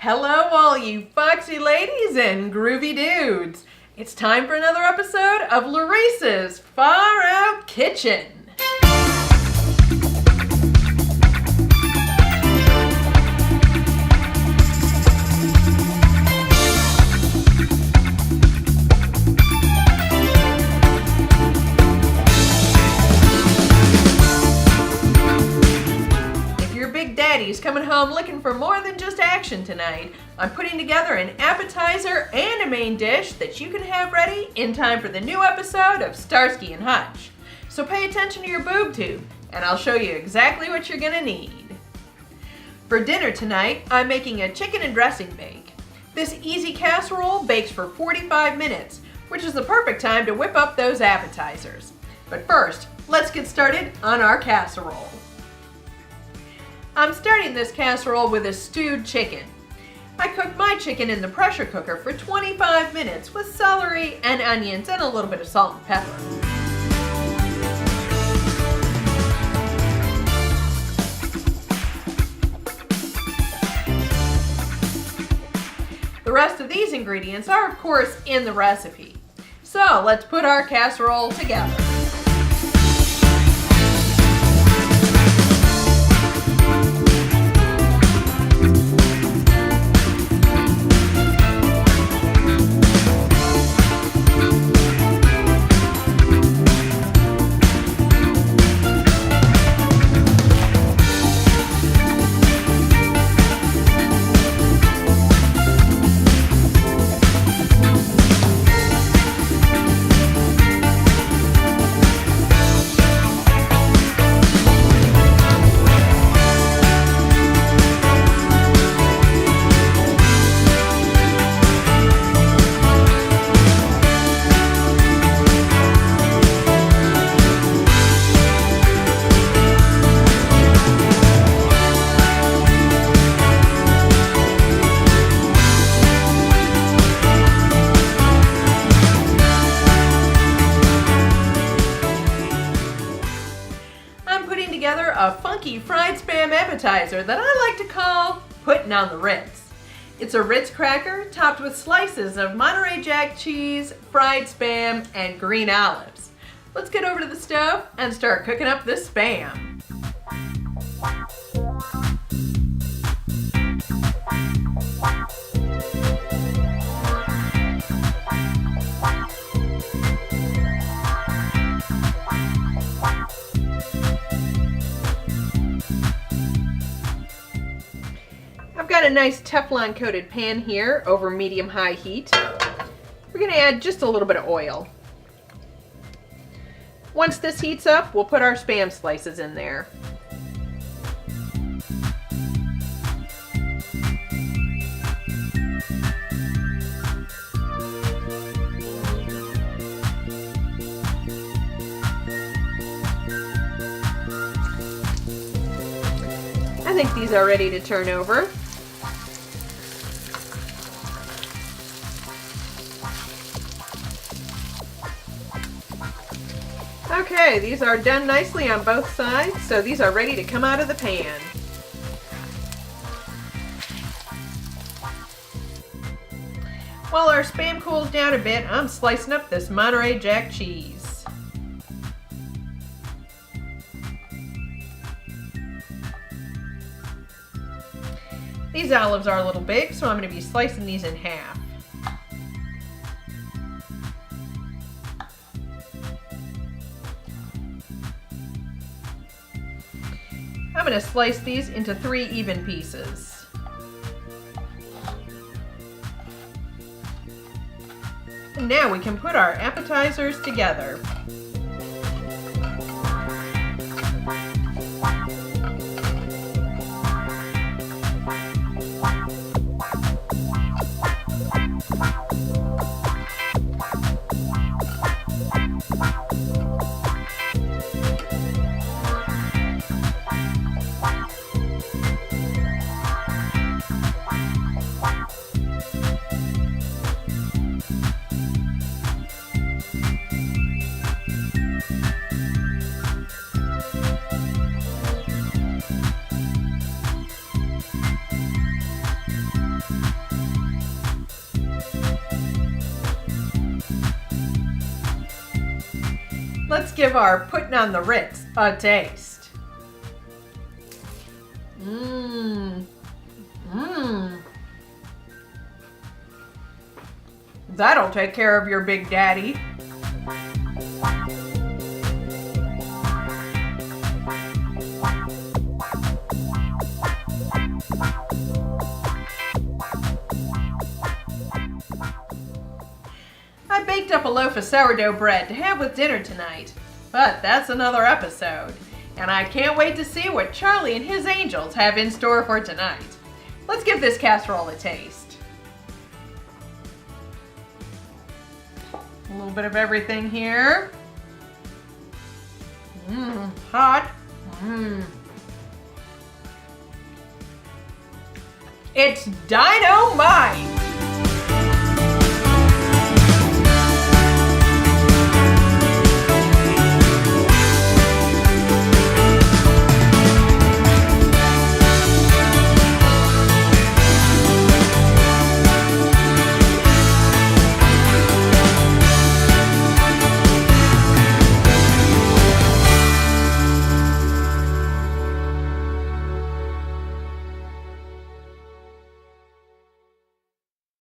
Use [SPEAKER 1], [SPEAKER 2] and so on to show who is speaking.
[SPEAKER 1] Hello all you foxy ladies and groovy dudes. It's time for another episode of Laurice's Far Out Kitchen. Daddy's coming home looking for more than just action tonight. I'm putting together an appetizer and a main dish that you can have ready in time for the new episode of Starsky and Hutch. So pay attention to your boob tube and I'll show you exactly what you're gonna need. For dinner tonight, I'm making a chicken and dressing bake. This easy casserole bakes for 45 minutes, which is the perfect time to whip up those appetizers. But first, let's get started on our casserole. I'm starting this casserole with a stewed chicken. I cooked my chicken in the pressure cooker for 25 minutes with celery and onions and a little bit of salt and pepper. The rest of these ingredients are of course in the recipe. So let's put our casserole together. Together a funky fried Spam appetizer that I like to call putting on the Ritz. It's a Ritz cracker topped with slices of Monterey Jack cheese, fried Spam, and green olives. Let's get over to the stove and start cooking up this Spam. I've got a nice Teflon coated pan here over medium-high heat. We're going to add just a little bit of oil. Once this heats up, we'll put our Spam slices in there. I think these are ready to turn over. Okay, these are done nicely on both sides, so these are ready to come out of the pan. While our Spam cools down a bit, I'm slicing up this Monterey Jack cheese. These olives are a little big, so I'm going to be slicing these in half. I'm going to slice these into 3 even pieces. And now we can put our appetizers together. Let's give our putting on the Ritz a taste. Mmm. Mmm. That'll take care of your big daddy. I baked up a loaf of sourdough bread to have with dinner tonight, but that's another episode, and I can't wait to see what Charlie and his angels have in store for tonight. Let's give this casserole a taste. A little bit of everything here. Mmm, hot. Mmm. It's dynamite!